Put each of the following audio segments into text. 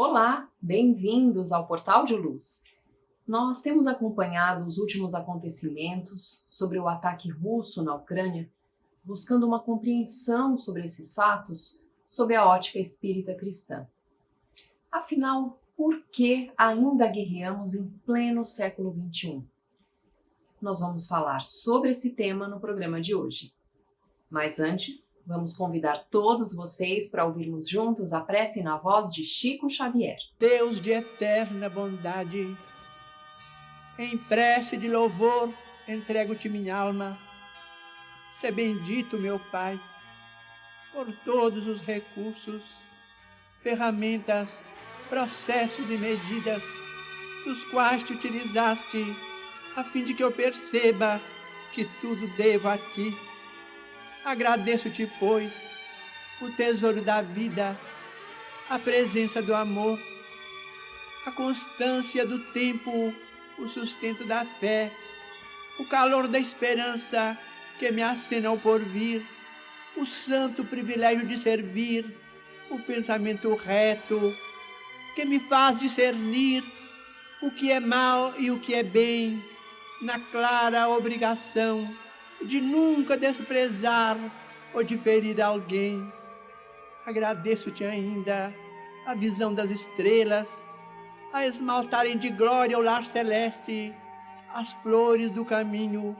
Olá, bem-vindos ao Portal de Luz. Nós temos acompanhado os últimos acontecimentos sobre o ataque russo na Ucrânia, buscando uma compreensão sobre esses fatos sob a ótica espírita cristã. Afinal, por que ainda guerreamos em pleno século XXI? Nós vamos falar sobre esse tema no programa de hoje. Mas antes, vamos convidar todos vocês para ouvirmos juntos a prece na voz de Chico Xavier. Deus de eterna bondade, em prece de louvor entrego-te minha alma. Sê bendito, meu Pai, por todos os recursos, ferramentas, processos e medidas dos quais te utilizaste, a fim de que eu perceba que tudo devo a ti. Agradeço-te, pois, o tesouro da vida, a presença do amor, a constância do tempo, o sustento da fé, o calor da esperança que me acena ao porvir, o santo privilégio de servir, o pensamento reto que me faz discernir o que é mal e o que é bem, na clara obrigação de nunca desprezar ou de ferir alguém. Agradeço-te ainda a visão das estrelas, a esmaltarem de glória o lar celeste, as flores do caminho,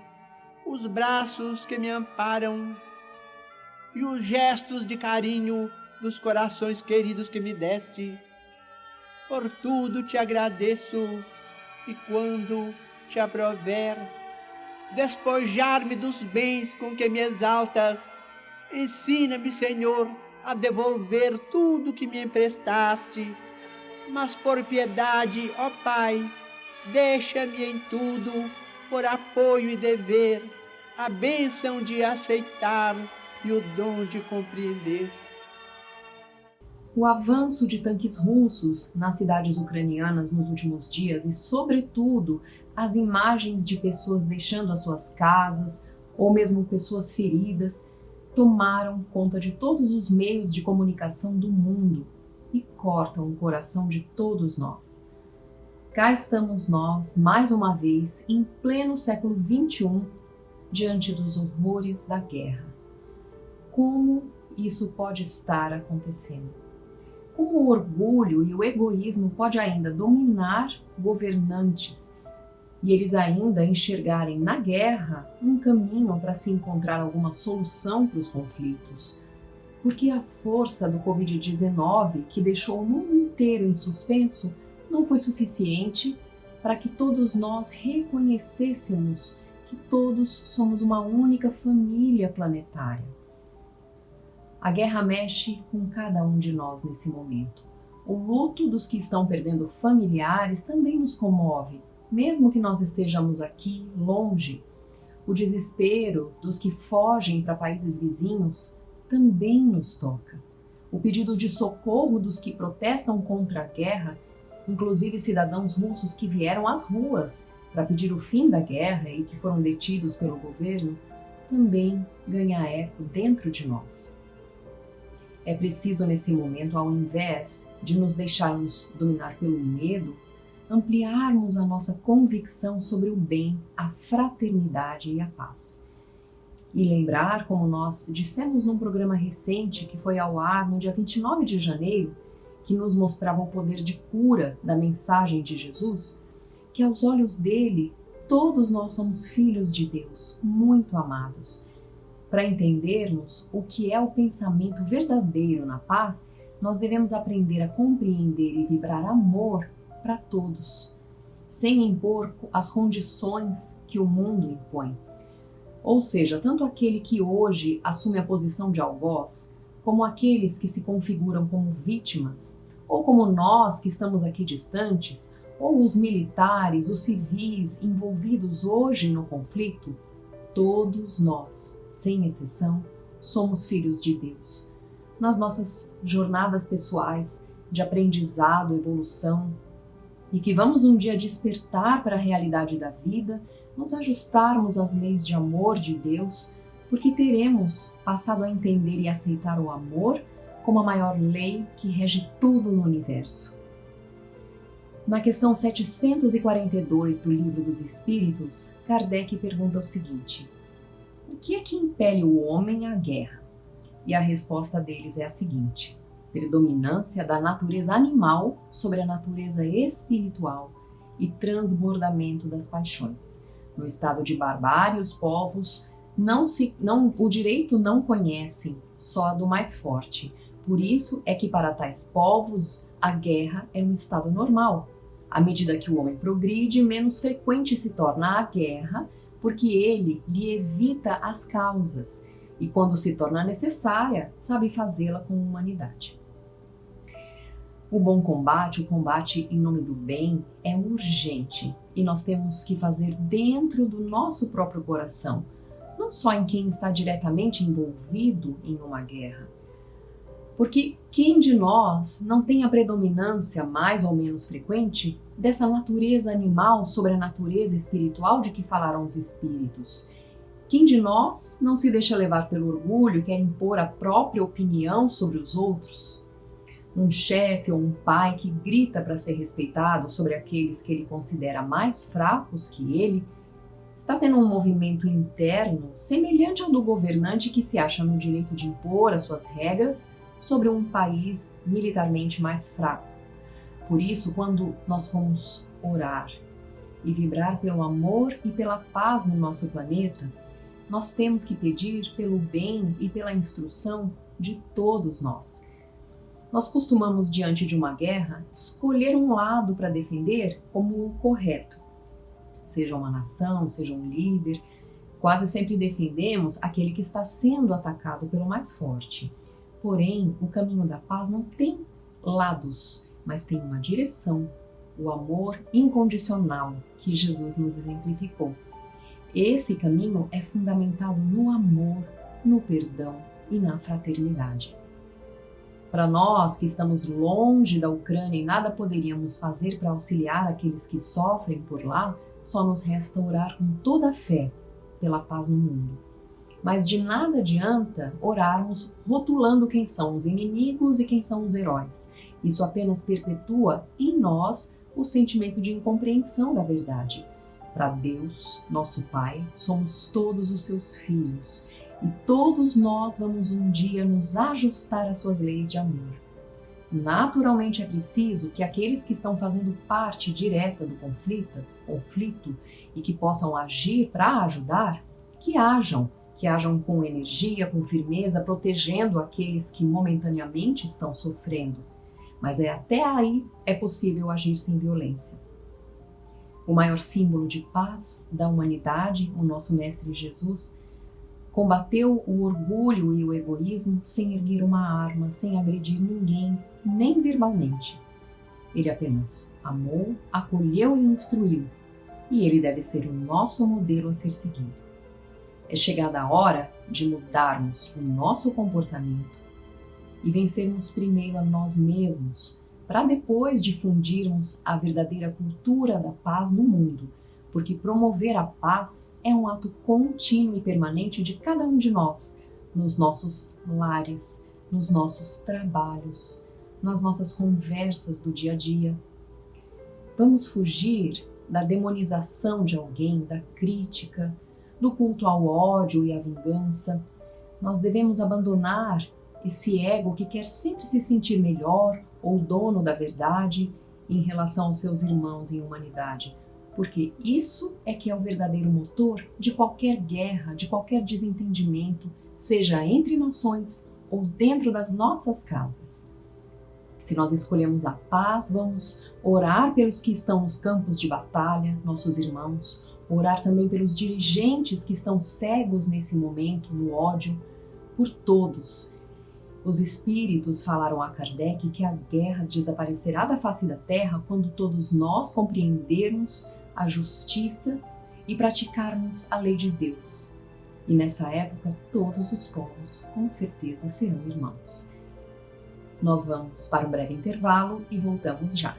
os braços que me amparam e os gestos de carinho dos corações queridos que me deste. Por tudo te agradeço, e quando te aprover despojar-me dos bens com que me exaltas, ensina-me, Senhor, a devolver tudo que me emprestaste. Mas por piedade, ó Pai, deixa-me em tudo, por apoio e dever, a bênção de aceitar e o dom de compreender. O avanço de tanques russos nas cidades ucranianas nos últimos dias e, sobretudo, as imagens de pessoas deixando as suas casas ou mesmo pessoas feridas tomaram conta de todos os meios de comunicação do mundo e cortam o coração de todos nós. Cá estamos nós, mais uma vez, em pleno século XXI, diante dos horrores da guerra. Como isso pode estar acontecendo? Como o orgulho e o egoísmo pode ainda dominar governantes e eles ainda enxergarem na guerra um caminho para se encontrar alguma solução para os conflitos? Porque a força do Covid-19, que deixou o mundo inteiro em suspenso, não foi suficiente para que todos nós reconhecêssemos que todos somos uma única família planetária. A guerra mexe com cada um de nós nesse momento. O luto dos que estão perdendo familiares também nos comove, mesmo que nós estejamos aqui, longe. O desespero dos que fogem para países vizinhos também nos toca. O pedido de socorro dos que protestam contra a guerra, inclusive cidadãos russos que vieram às ruas para pedir o fim da guerra e que foram detidos pelo governo, também ganha eco dentro de nós. É preciso, nesse momento, ao invés de nos deixarmos dominar pelo medo, ampliarmos a nossa convicção sobre o bem, a fraternidade e a paz. E lembrar, como nós dissemos num programa recente que foi ao ar no dia 29 de janeiro, que nos mostrava o poder de cura da mensagem de Jesus, que aos olhos dele, todos nós somos filhos de Deus, muito amados. Para entendermos o que é o pensamento verdadeiro na paz, nós devemos aprender a compreender e vibrar amor para todos, sem impor as condições que o mundo impõe. Ou seja, tanto aquele que hoje assume a posição de algoz, como aqueles que se configuram como vítimas, ou como nós que estamos aqui distantes, ou os militares, os civis envolvidos hoje no conflito, todos nós, sem exceção, somos filhos de Deus. Nas nossas jornadas pessoais de aprendizado, evolução, e que vamos um dia despertar para a realidade da vida, nos ajustarmos às leis de amor de Deus, porque teremos passado a entender e aceitar o amor como a maior lei que rege tudo no universo. Na questão 742 do Livro dos Espíritos, Kardec pergunta o seguinte: o que é que impele o homem à guerra? E a resposta deles é a seguinte: predominância da natureza animal sobre a natureza espiritual e transbordamento das paixões. No estado de barbárie, os povos o direito não conhecem, só a do mais forte. Por isso é que para tais povos a guerra é um estado normal. À medida que o homem progride, menos frequente se torna a guerra, porque ele lhe evita as causas e, quando se torna necessária, sabe fazê-la com humanidade. O bom combate, o combate em nome do bem, é urgente e nós temos que fazer dentro do nosso próprio coração, não só em quem está diretamente envolvido em uma guerra. Porque quem de nós não tem a predominância mais ou menos frequente dessa natureza animal sobre a natureza espiritual de que falaram os espíritos? Quem de nós não se deixa levar pelo orgulho e quer impor a própria opinião sobre os outros? Um chefe ou um pai que grita para ser respeitado sobre aqueles que ele considera mais fracos que ele, está tendo um movimento interno semelhante ao do governante que se acha no direito de impor as suas regras sobre um país militarmente mais fraco. Por isso, quando nós formos orar e vibrar pelo amor e pela paz no nosso planeta, nós temos que pedir pelo bem e pela instrução de todos nós. Nós costumamos, diante de uma guerra, escolher um lado para defender como o correto. Seja uma nação, seja um líder, quase sempre defendemos aquele que está sendo atacado pelo mais forte. Porém, o caminho da paz não tem lados, mas tem uma direção, o amor incondicional que Jesus nos exemplificou. Esse caminho é fundamentado no amor, no perdão e na fraternidade. Para nós que estamos longe da Ucrânia e nada poderíamos fazer para auxiliar aqueles que sofrem por lá, só nos resta orar com toda a fé pela paz no mundo. Mas de nada adianta orarmos rotulando quem são os inimigos e quem são os heróis. Isso apenas perpetua em nós o sentimento de incompreensão da verdade. Para Deus, nosso Pai, somos todos os seus filhos e todos nós vamos um dia nos ajustar às suas leis de amor. Naturalmente é preciso que aqueles que estão fazendo parte direta do conflito e que possam agir para ajudar, que hajam com energia, com firmeza, protegendo aqueles que momentaneamente estão sofrendo. Mas até aí é possível agir sem violência. O maior símbolo de paz da humanidade, o nosso Mestre Jesus, combateu o orgulho e o egoísmo sem erguer uma arma, sem agredir ninguém, nem verbalmente. Ele apenas amou, acolheu e instruiu, e ele deve ser o nosso modelo a ser seguido. É chegada a hora de mudarmos o nosso comportamento e vencermos primeiro a nós mesmos, para depois difundirmos a verdadeira cultura da paz no mundo, porque promover a paz é um ato contínuo e permanente de cada um de nós, nos nossos lares, nos nossos trabalhos, nas nossas conversas do dia a dia. Vamos fugir da demonização de alguém, da crítica, do culto ao ódio e à vingança. Nós devemos abandonar esse ego que quer sempre se sentir melhor ou dono da verdade em relação aos seus irmãos em humanidade, porque isso é que é o verdadeiro motor de qualquer guerra, de qualquer desentendimento, seja entre nações ou dentro das nossas casas. Se nós escolhemos a paz, vamos orar pelos que estão nos campos de batalha, nossos irmãos, orar também pelos dirigentes que estão cegos nesse momento, no ódio, por todos. Os espíritos falaram a Kardec que a guerra desaparecerá da face da terra quando todos nós compreendermos a justiça e praticarmos a lei de Deus. E nessa época, todos os povos com certeza serão irmãos. Nós vamos para um breve intervalo e voltamos já.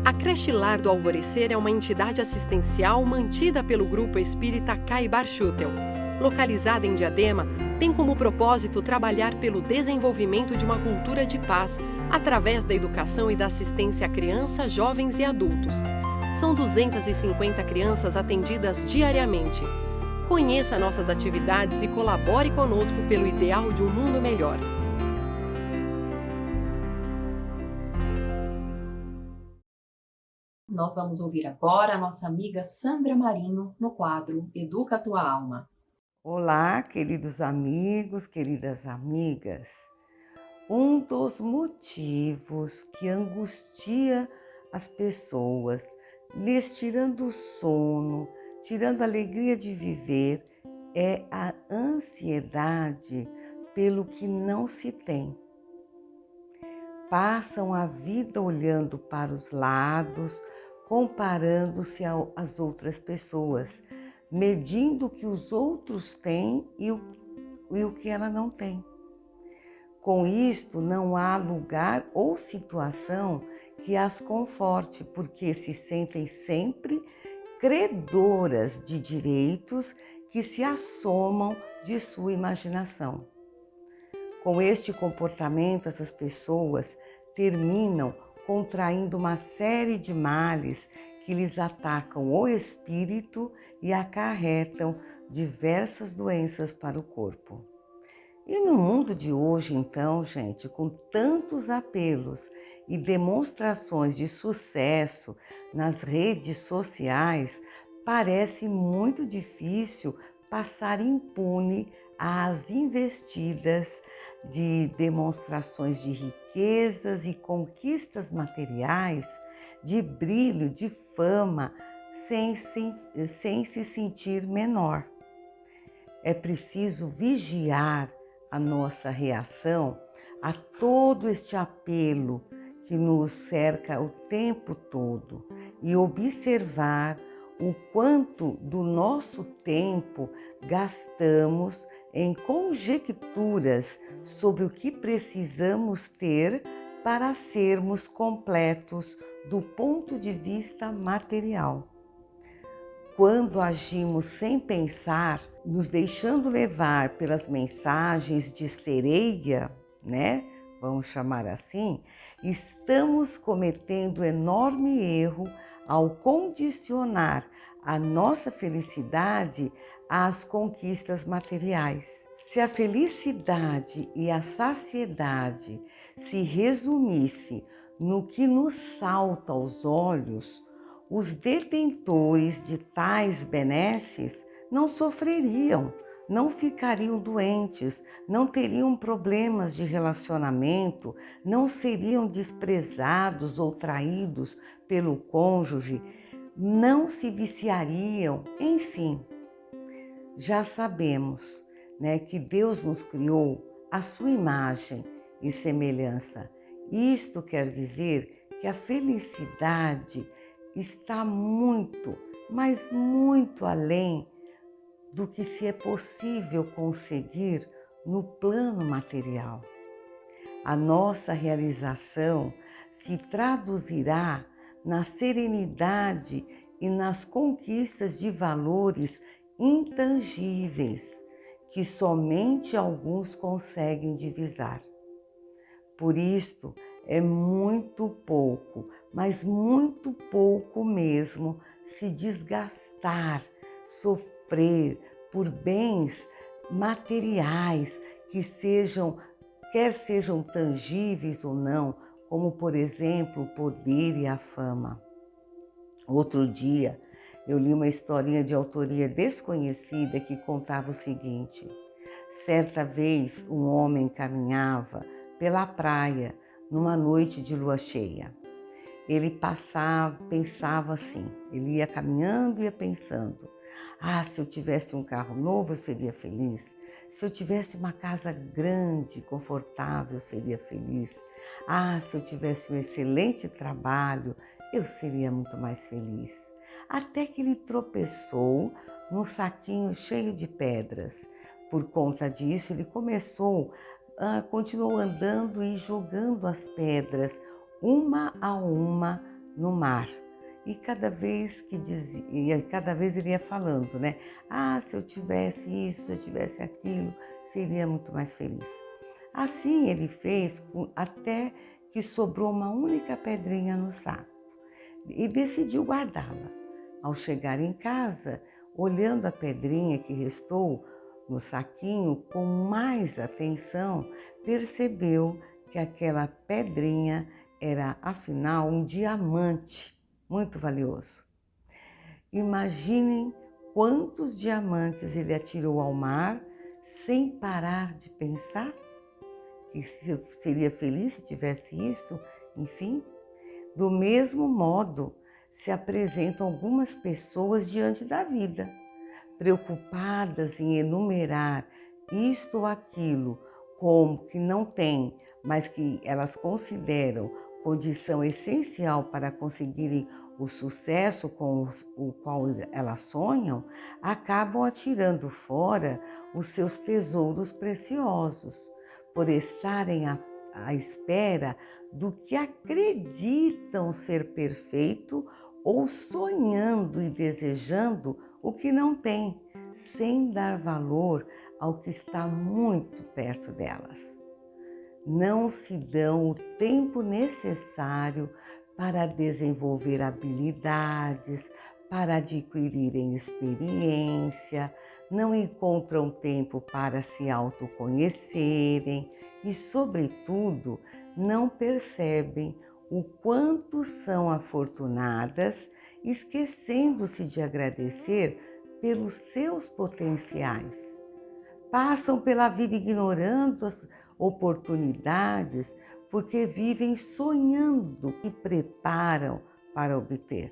A Creche Lar do Alvorecer é uma entidade assistencial mantida pelo Grupo Espírita Caibar Schutel. Localizada em Diadema, tem como propósito trabalhar pelo desenvolvimento de uma cultura de paz através da educação e da assistência a crianças, jovens e adultos. São 250 crianças atendidas diariamente. Conheça nossas atividades e colabore conosco pelo ideal de um mundo melhor. Nós vamos ouvir agora a nossa amiga Sandra Marinho no quadro Educa a Tua Alma. Olá, queridos amigos, queridas amigas. Um dos motivos que angustia as pessoas, lhes tirando o sono, tirando a alegria de viver, é a ansiedade pelo que não se tem. Passam a vida olhando para os lados, comparando-se às outras pessoas, medindo o que os outros têm e o que ela não tem. Com isto, não há lugar ou situação que as conforte, porque se sentem sempre credoras de direitos que se assomam de sua imaginação. Com este comportamento, essas pessoas terminam contraindo uma série de males que lhes atacam o espírito e acarretam diversas doenças para o corpo. E no mundo de hoje, então, gente, com tantos apelos e demonstrações de sucesso nas redes sociais, parece muito difícil passar impune às investidas de demonstrações de riquezas e conquistas materiais, de brilho, de fama, sem se sentir menor. É preciso vigiar a nossa reação a todo este apelo que nos cerca o tempo todo e observar o quanto do nosso tempo gastamos em conjecturas sobre o que precisamos ter para sermos completos do ponto de vista material. Quando agimos sem pensar, nos deixando levar pelas mensagens de sereia, vamos chamar assim, estamos cometendo enorme erro ao condicionar a nossa felicidade às conquistas materiais. Se a felicidade e a saciedade se resumisse no que nos salta aos olhos, os detentores de tais benesses não sofreriam, não ficariam doentes, não teriam problemas de relacionamento, não seriam desprezados ou traídos pelo cônjuge, não se viciariam, enfim. Já sabemos, que Deus nos criou à sua imagem e semelhança. Isto quer dizer que a felicidade está muito, mas muito além do que se é possível conseguir no plano material. A nossa realização se traduzirá na serenidade e nas conquistas de valores intangíveis que somente alguns conseguem divisar. Por isto, é muito pouco, mas muito pouco mesmo, se desgastar, sofrer por bens materiais que quer sejam tangíveis ou não, como por exemplo o poder e a fama. Outro dia, eu li uma historinha de autoria desconhecida que contava o seguinte: certa vez um homem caminhava pela praia numa noite de lua cheia. Ele pensava assim, ele ia caminhando e ia pensando: se eu tivesse um carro novo eu seria feliz, se eu tivesse uma casa grande, confortável, eu seria feliz, se eu tivesse um excelente trabalho, eu seria muito mais feliz. Até que ele tropeçou num saquinho cheio de pedras. Por conta disso, ele continuou andando e jogando as pedras, uma a uma, no mar. E cada vez ele ia falando, né? Ah, se eu tivesse isso, se eu tivesse aquilo, seria muito mais feliz. Assim ele fez até que sobrou uma única pedrinha no saco e decidiu guardá-la. Ao chegar em casa, olhando a pedrinha que restou no saquinho com mais atenção, percebeu que aquela pedrinha era, afinal, um diamante muito valioso. Imaginem quantos diamantes ele atirou ao mar sem parar de pensar que seria feliz se tivesse isso. Enfim, do mesmo modo se apresentam algumas pessoas diante da vida, preocupadas em enumerar isto ou aquilo como que não tem, mas que elas consideram condição essencial para conseguirem o sucesso com o qual elas sonham, acabam atirando fora os seus tesouros preciosos, por estarem à espera do que acreditam ser perfeito ou sonhando e desejando o que não tem, sem dar valor ao que está muito perto delas. Não se dão o tempo necessário para desenvolver habilidades, para adquirirem experiência, não encontram tempo para se autoconhecerem e, sobretudo, não percebem o quanto são afortunadas, esquecendo-se de agradecer pelos seus potenciais. Passam pela vida ignorando as oportunidades porque vivem sonhando e preparam para obter.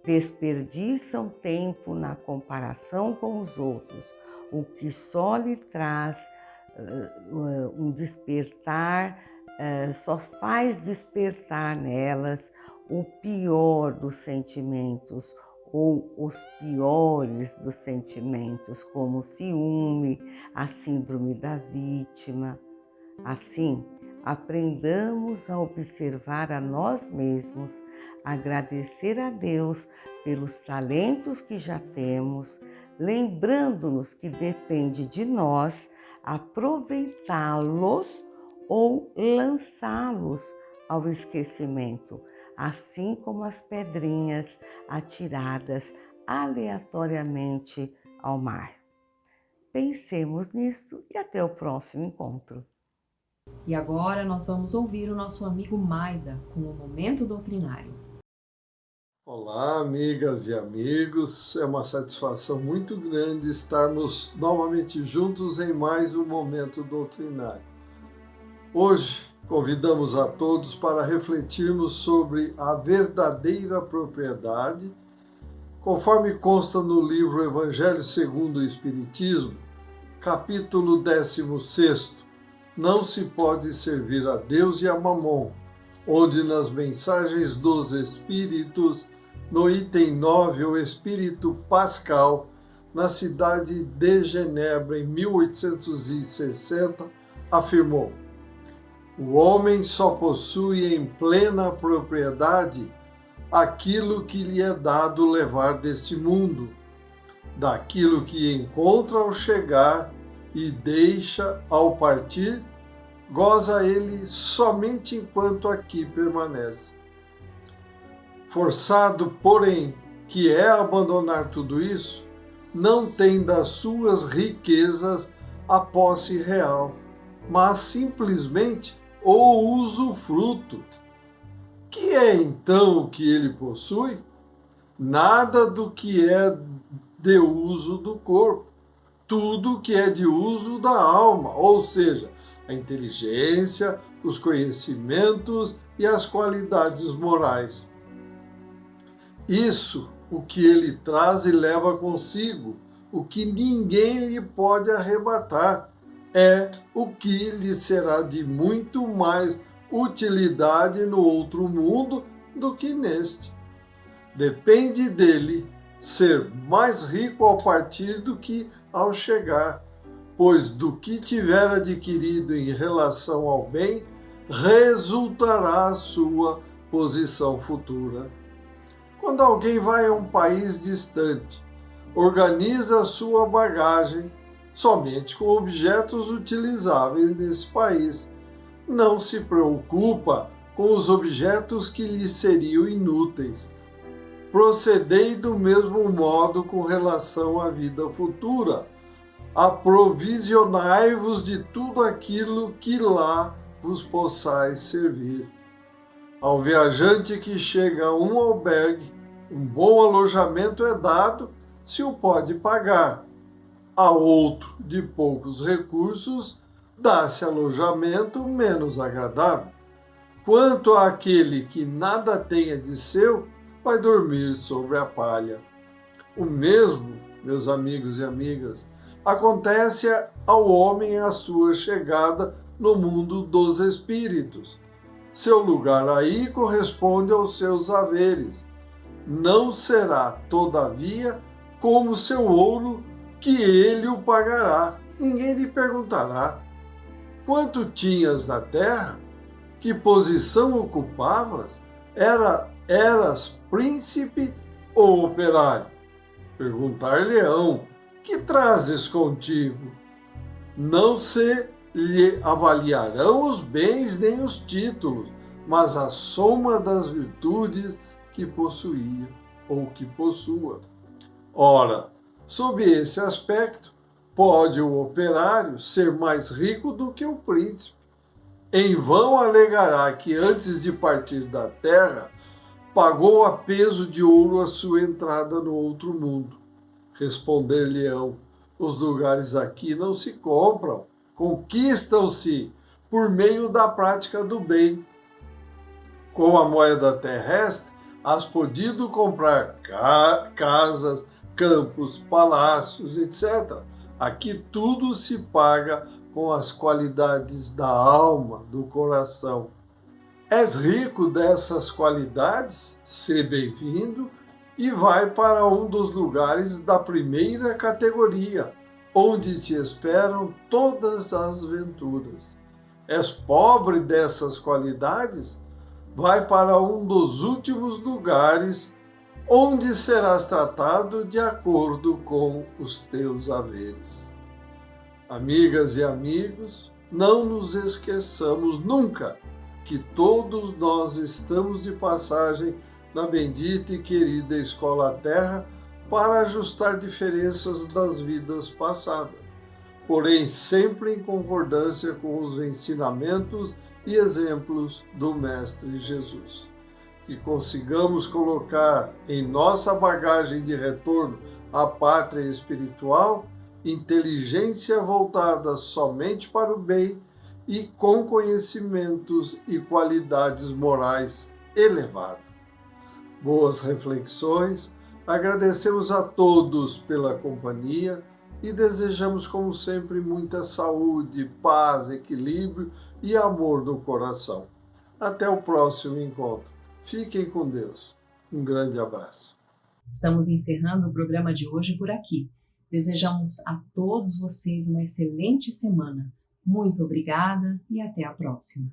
Desperdiçam tempo na comparação com os outros, o que só lhe traz um despertar, só faz despertar nelas o pior dos sentimentos, ou os piores dos sentimentos, como o ciúme, a síndrome da vítima. Assim, aprendamos a observar a nós mesmos, agradecer a Deus pelos talentos que já temos, lembrando-nos que depende de nós aproveitá-los ou lançá-los ao esquecimento, assim como as pedrinhas atiradas aleatoriamente ao mar. Pensemos nisso e até o próximo encontro. E agora nós vamos ouvir o nosso amigo Maida com o Momento Doutrinário. Olá, amigas e amigos. É uma satisfação muito grande estarmos novamente juntos em mais um Momento Doutrinário. Hoje, convidamos a todos para refletirmos sobre a verdadeira propriedade, conforme consta no livro Evangelho segundo o Espiritismo, capítulo 16, Não se pode servir a Deus e a Mamon, onde nas mensagens dos Espíritos, no item 9, o Espírito Pascal, na cidade de Genebra, em 1860, afirmou: o homem só possui em plena propriedade aquilo que lhe é dado levar deste mundo, daquilo que encontra ao chegar e deixa ao partir, goza ele somente enquanto aqui permanece. Forçado, porém, que é abandonar tudo isso, não tem das suas riquezas a posse real, mas simplesmente o usufruto. Que é então o que ele possui? Nada do que é de uso do corpo, tudo que é de uso da alma, ou seja, a inteligência, os conhecimentos e as qualidades morais. Isso o que ele traz e leva consigo, o que ninguém lhe pode arrebatar, é o que lhe será de muito mais utilidade no outro mundo do que neste. Depende dele ser mais rico ao partir do que ao chegar, pois do que tiver adquirido em relação ao bem, resultará a sua posição futura. Quando alguém vai a um país distante, organiza a sua bagagem somente com objetos utilizáveis nesse país. Não se preocupa com os objetos que lhe seriam inúteis. Procedei do mesmo modo com relação à vida futura. Aprovisionai-vos de tudo aquilo que lá vos possais servir. Ao viajante que chega a um albergue, um bom alojamento é dado se o pode pagar. A outro de poucos recursos, dá-se alojamento menos agradável. Quanto àquele que nada tenha de seu, vai dormir sobre a palha. O mesmo, meus amigos e amigas, acontece ao homem à sua chegada no mundo dos espíritos. Seu lugar aí corresponde aos seus haveres. Não será, todavia, como seu ouro, que ele o pagará. Ninguém lhe perguntará: quanto tinhas na terra? Que posição ocupavas? Eras príncipe ou operário? Perguntar-lhe-ão: que trazes contigo? Não se lhe avaliarão os bens nem os títulos, mas a soma das virtudes que possuía ou que possua. Ora, sob esse aspecto, pode o operário ser mais rico do que o príncipe. Em vão alegará que antes de partir da terra, pagou a peso de ouro a sua entrada no outro mundo. Responder-lhe-ão: os lugares aqui não se compram, conquistam-se por meio da prática do bem. Com a moeda terrestre, has podido comprar casas, campos, palácios, etc. Aqui tudo se paga com as qualidades da alma, do coração. És rico dessas qualidades? Sê bem-vindo e vai para um dos lugares da primeira categoria, onde te esperam todas as venturas. És pobre dessas qualidades? Vai para um dos últimos lugares, onde serás tratado de acordo com os teus haveres. Amigas e amigos, não nos esqueçamos nunca que todos nós estamos de passagem na bendita e querida Escola Terra para ajustar diferenças das vidas passadas, porém sempre em concordância com os ensinamentos e exemplos do Mestre Jesus. Que consigamos colocar em nossa bagagem de retorno à pátria espiritual inteligência voltada somente para o bem e com conhecimentos e qualidades morais elevadas. Boas reflexões, agradecemos a todos pela companhia e desejamos, como sempre, muita saúde, paz, equilíbrio e amor no coração. Até o próximo encontro. Fiquem com Deus. Um grande abraço. Estamos encerrando o programa de hoje por aqui. Desejamos a todos vocês uma excelente semana. Muito obrigada e até a próxima.